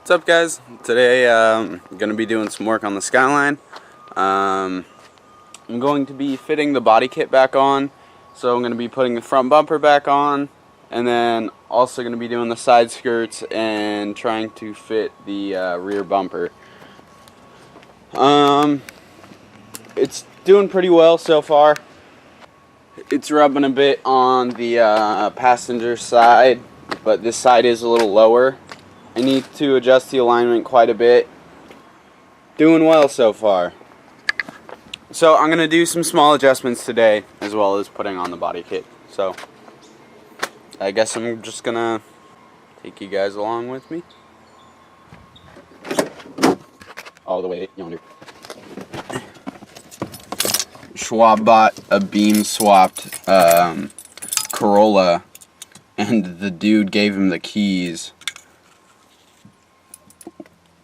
What's up, guys? Today I'm going to be doing some work on the Skyline. I'm going to be fitting the body kit back on, so I'm going to be putting the front bumper back on, and then also going to be doing the side skirts and trying to fit the rear bumper. It's doing pretty well so far. It's rubbing a bit on the passenger side, but this side is a little lower. I need to adjust the alignment quite a bit. Doing well so far. So I'm going to do some small adjustments today, as well as putting on the body kit. So I guess I'm just going to take you guys along with me. All the way yonder. Schwab bought a beam swapped Corolla, and the dude gave him the keys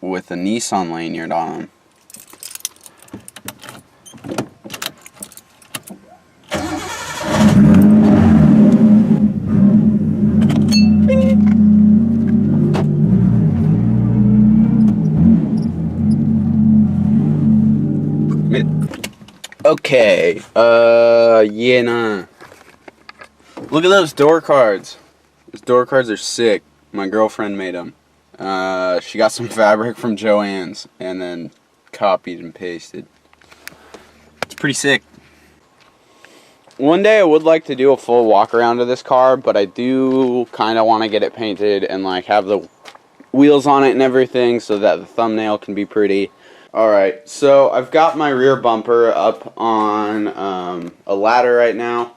with a Nissan lanyard on them. Okay, yeah, nah. Look at those door cards. Those door cards are sick. My girlfriend made them. She got some fabric from Joann's and then copied and pasted. It's pretty sick. One day I would like to do a full walk around of this car, but I do kind of want to get it painted and like have the wheels on it and everything so that the thumbnail can be pretty. Alright, so I've got my rear bumper up on a ladder right now.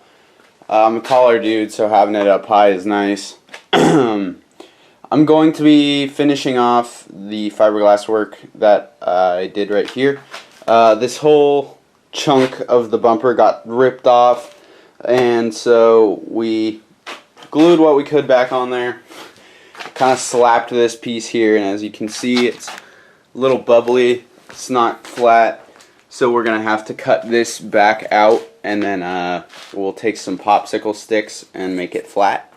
I'm a taller dude, so having it up high is nice. I'm going to be finishing off the fiberglass work that I did right here. This whole chunk of the bumper got ripped off, and so we glued what we could back on there. Kind of slapped this piece here, and as you can see, it's a little bubbly. It's not flat, so we're going to have to cut this back out, and then we'll take some popsicle sticks and make it flat.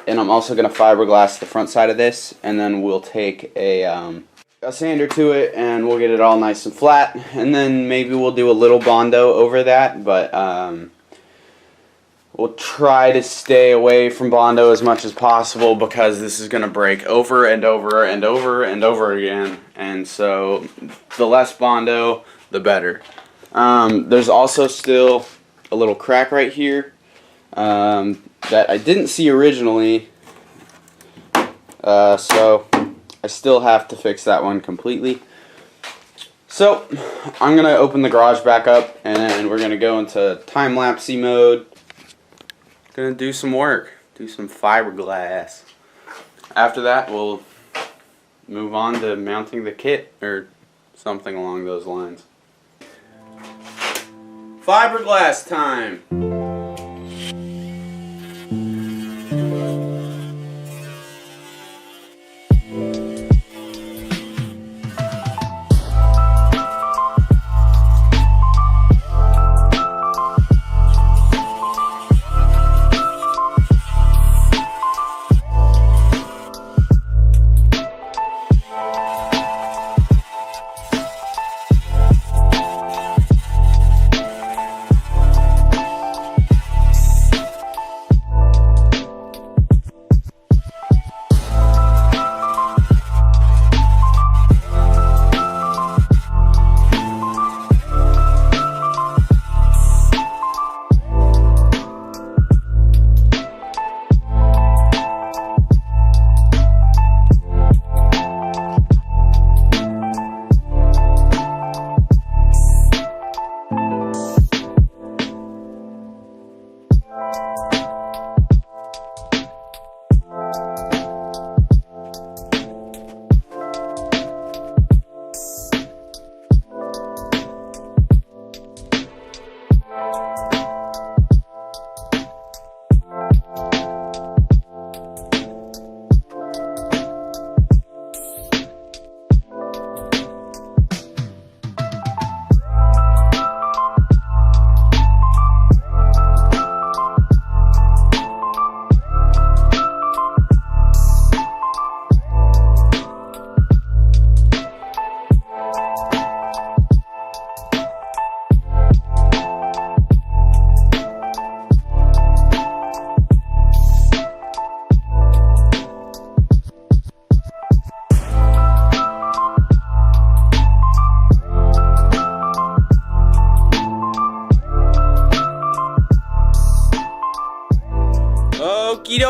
And I'm also going to fiberglass the front side of this, and then we'll take a sander to it, and we'll get it all nice and flat, and then maybe we'll do a little Bondo over that, but we'll try to stay away from Bondo as much as possible because this is going to break over and over and over and over again, and so the less Bondo, the better. There's also still a little crack right here that I didn't see originally, so I still have to fix that one completely. So I'm going to open the garage back up, and we're going to go into time-lapse mode. Going to do some work, do some fiberglass. After that, we'll move on to mounting the kit, or something along those lines. Fiberglass time!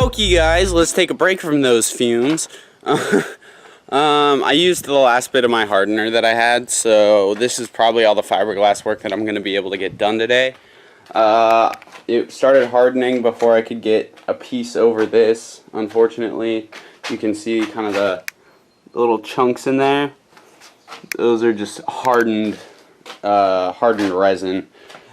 Okie guys, let's take a break from those fumes. I used the last bit of my hardener that I had, so this is probably all the fiberglass work that I'm going to be able to get done today. It started hardening before I could get a piece over this. Unfortunately, you can see kind of the little chunks in there. Those are just hardened resin,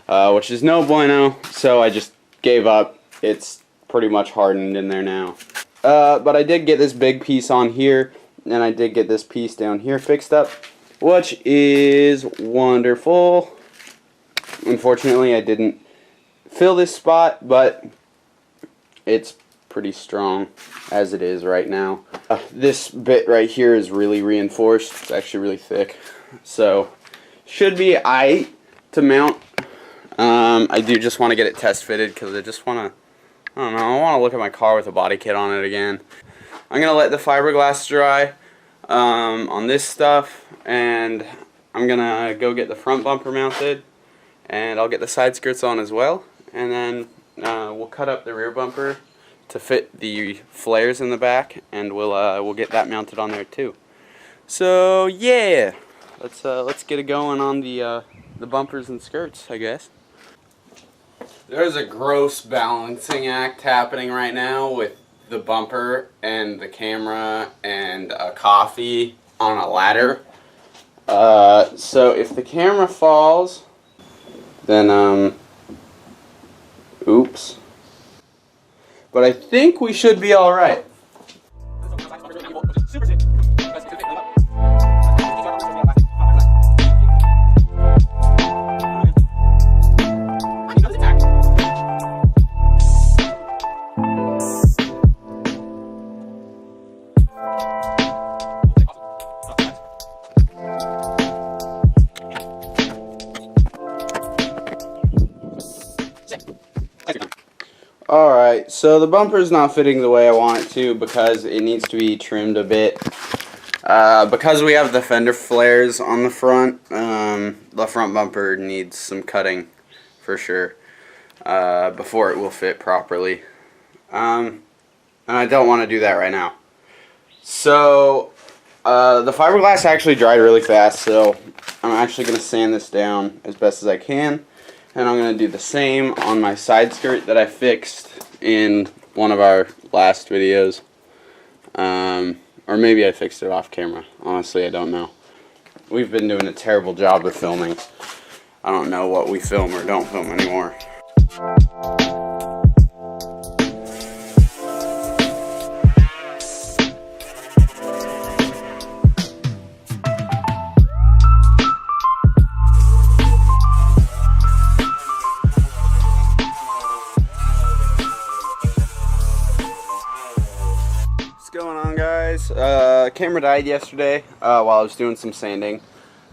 which is no bueno, so I just gave up. It's pretty much hardened in there now. But I did get this big piece on here, and I did get this piece down here fixed up, which is wonderful. Unfortunately, I didn't fill this spot, but it's pretty strong as it is right now. This bit right here is really reinforced. It's actually really thick, so should be aight to mount. I do just want to get it test fitted because I just want to, I don't know, I want to look at my car with a body kit on it again. I'm going to let the fiberglass dry on this stuff, and I'm going to go get the front bumper mounted, and I'll get the side skirts on as well, and then we'll cut up the rear bumper to fit the flares in the back, and we'll get that mounted on there too. So yeah, let's get it going on the bumpers and skirts, I guess. There's a gross balancing act happening right now with the bumper and the camera and a coffee on a ladder. So if the camera falls, then oops. But I think we should be all right. Alright, so the bumper's not fitting the way I want it to because it needs to be trimmed a bit. Because we have the fender flares on the front bumper needs some cutting for sure before it will fit properly. And I don't want to do that right now. So the fiberglass actually dried really fast, so I'm actually going to sand this down as best as I can. And I'm going to do the same on my side skirt that I fixed in one of our last videos. Or maybe I fixed it off camera. Honestly, I don't know. We've been doing a terrible job with filming. I don't know what we film or don't film anymore. Camera died yesterday while I was doing some sanding.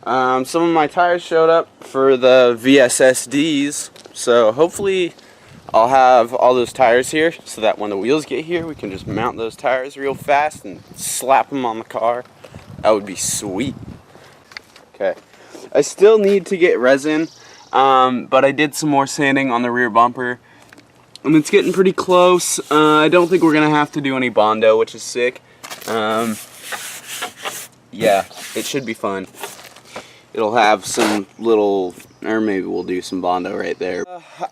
Some of my tires showed up for the VSSDs, so hopefully I'll have all those tires here so that when the wheels get here we can just mount those tires real fast and slap them on the car. That would be sweet. Okay, I still need to get resin, but I did some more sanding on the rear bumper and it's getting pretty close. I don't think we're gonna have to do any Bondo, which is sick. Yeah, it should be fun. It'll have some little, or maybe we'll do some Bondo right there.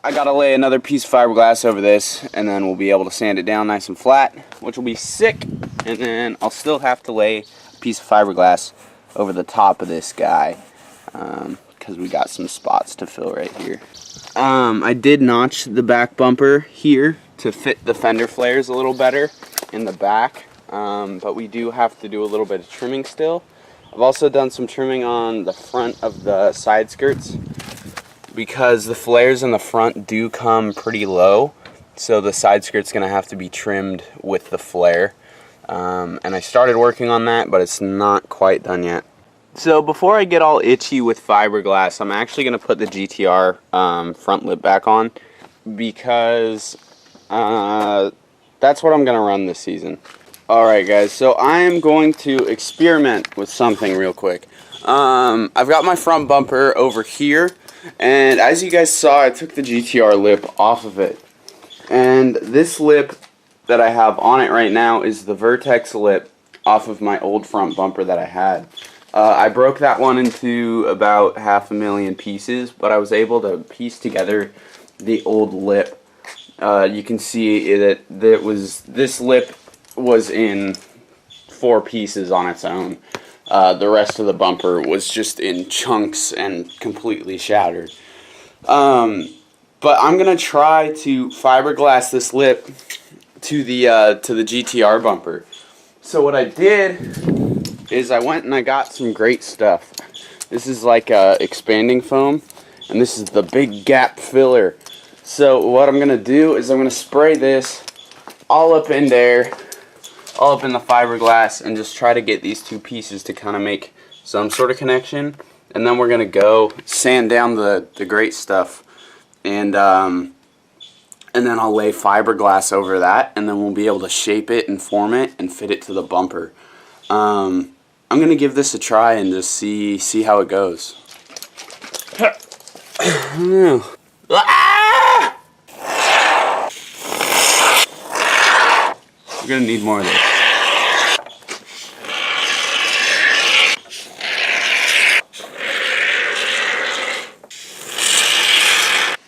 I gotta lay another piece of fiberglass over this, and then we'll be able to sand it down nice and flat, which will be sick. And then I'll still have to lay a piece of fiberglass over the top of this guy, because we got some spots to fill right here. I did notch the back bumper here to fit the fender flares a little better in the back. But we do have to do a little bit of trimming still. I've also done some trimming on the front of the side skirts because the flares in the front do come pretty low, so the side skirt's gonna have to be trimmed with the flare. And I started working on that, but it's not quite done yet. So before I get all itchy with fiberglass, I'm actually gonna put the GTR front lip back on because that's what I'm gonna run this season. Alright guys, so I am going to experiment with something real quick. I've got my front bumper over here, and as you guys saw, I took the GTR lip off of it. And this lip that I have on it right now is the Vertex lip off of my old front bumper that I had. I broke that one into about 500,000 pieces, but I was able to piece together the old lip. You can see that this lip was in 4 pieces on its own. The rest of the bumper was just in chunks and completely shattered. But I'm gonna try to fiberglass this lip to the GTR bumper. So what I did is I went and I got some great stuff. This is like expanding foam, and this is the big gap filler. So what I'm gonna do is I'm gonna spray this all up in there, all up in the fiberglass, and just try to get these 2 pieces to kind of make some sort of connection. And then we're gonna go sand down the great stuff, and then I'll lay fiberglass over that, and then we'll be able to shape it and form it and fit it to the bumper. I'm gonna give this a try and just see how it goes. I don't know. Ah! We're gonna need more of this.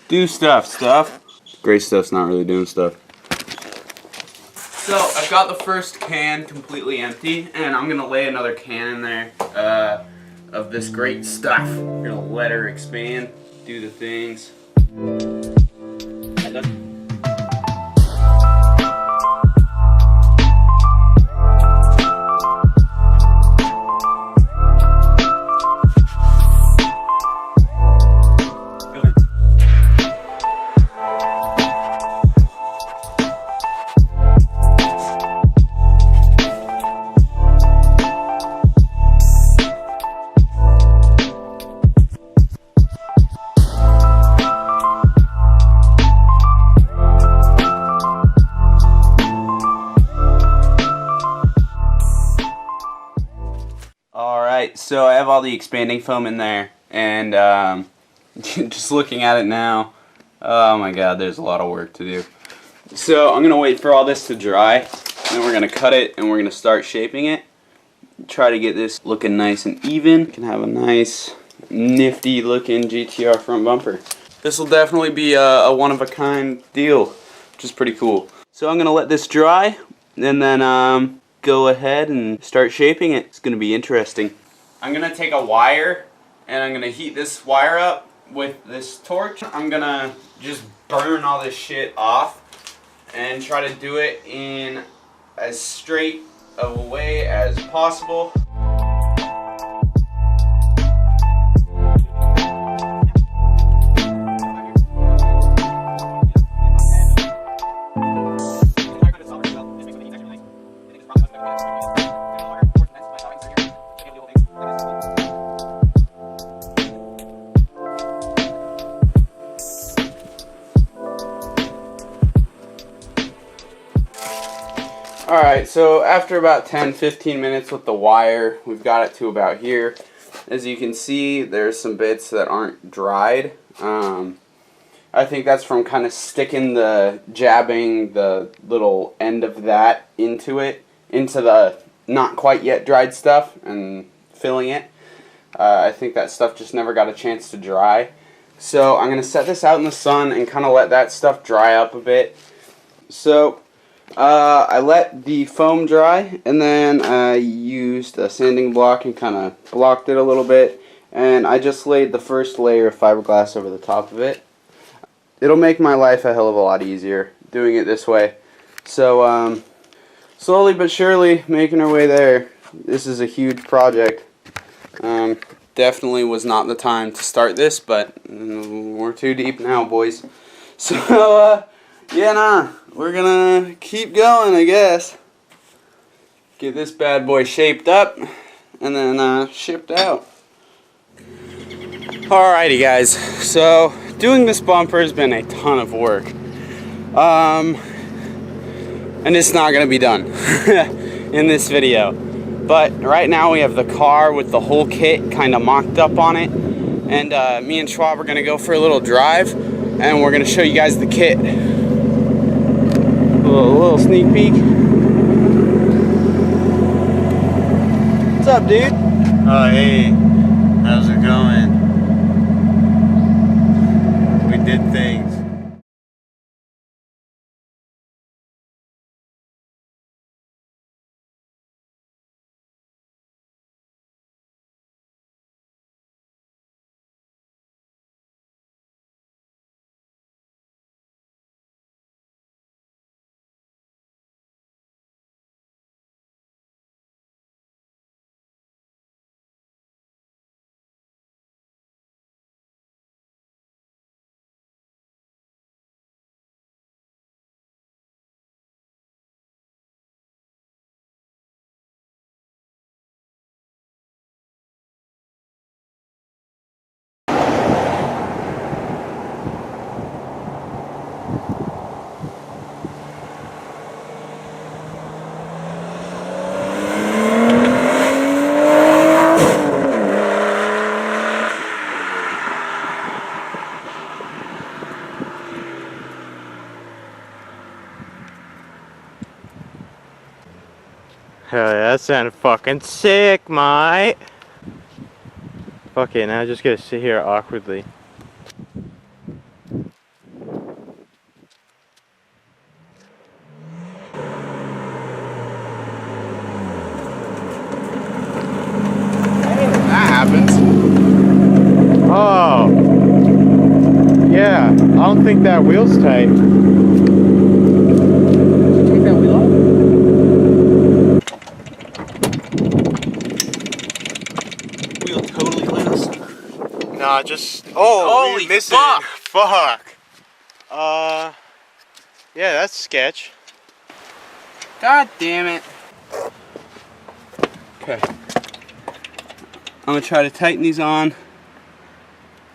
Do stuff. Gray stuff's not really doing stuff. So I've got the first can completely empty, and I'm gonna lay another can in there of this great stuff. We're gonna let her expand, do the things. Alright, so I have all the expanding foam in there, and just looking at it now, oh my god, there's a lot of work to do. So I'm going to wait for all this to dry, and then we're going to cut it, and we're going to start shaping it. Try to get this looking nice and even. Can have a nice, nifty looking GTR front bumper. This will definitely be a one-of-a-kind deal, which is pretty cool. So I'm going to let this dry, and then go ahead and start shaping it. It's going to be interesting. I'm going to take a wire, and I'm going to heat this wire up with this torch. I'm going to just burn all this shit off and try to do it in as straight of a way as possible. Alright, so after about 10-15 minutes with the wire, we've got it to about here. As you can see, there's some bits that aren't dried. I think that's from kind of jabbing the little end of that into the not quite yet dried stuff and filling it. I think that stuff just never got a chance to dry. So I'm going to set this out in the sun and kind of let that stuff dry up a bit. So I let the foam dry, and then I used a sanding block and kind of blocked it a little bit, and I just laid the first layer of fiberglass over the top of it. It'll make my life a hell of a lot easier doing it this way. So slowly but surely making our way there. This is a huge project. Definitely was not the time to start this, but we're too deep now, boys. So yeah, we're gonna keep going, I guess. Get this bad boy shaped up and then shipped out. Alrighty guys, so doing this bumper has been a ton of work. And it's not gonna be done in this video. But right now we have the car with the whole kit kind of mocked up on it. And me and Schwab are gonna go for a little drive, and we're gonna show you guys the kit. little sneak peek. What's up, dude? Oh, hey. How's it going? We did things. Hell yeah, that sounded fucking sick, mate. Fuck it, now I just gotta sit here awkwardly. That happens. Oh! Yeah, I don't think that wheel's tight. Take that wheel off? Wheel totally loose. Nah, just... Oh, Holy we missed fuck. it. Fuck! Yeah, that's sketch. God damn it. Okay. I'm gonna try to tighten these on.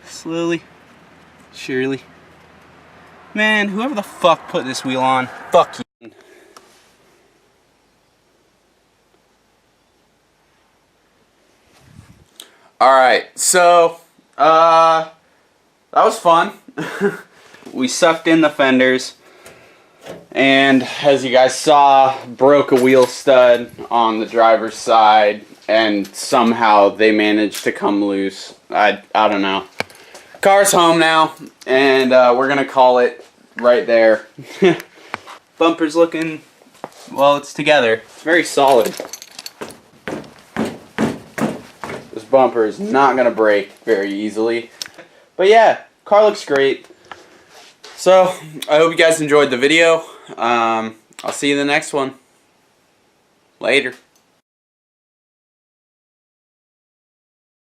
Slowly. Surely. Man, whoever the fuck put this wheel on, fuck you. Alright, so, that was fun. We sucked in the fenders. And as you guys saw, broke a wheel stud on the driver's side, and somehow they managed to come loose. I don't know. Car's home now, and we're gonna call it right there. Bumper's looking, well, it's together. It's very solid. This bumper is not gonna break very easily. But yeah, car looks great. So, I hope you guys enjoyed the video. I'll see you in the next one. Later.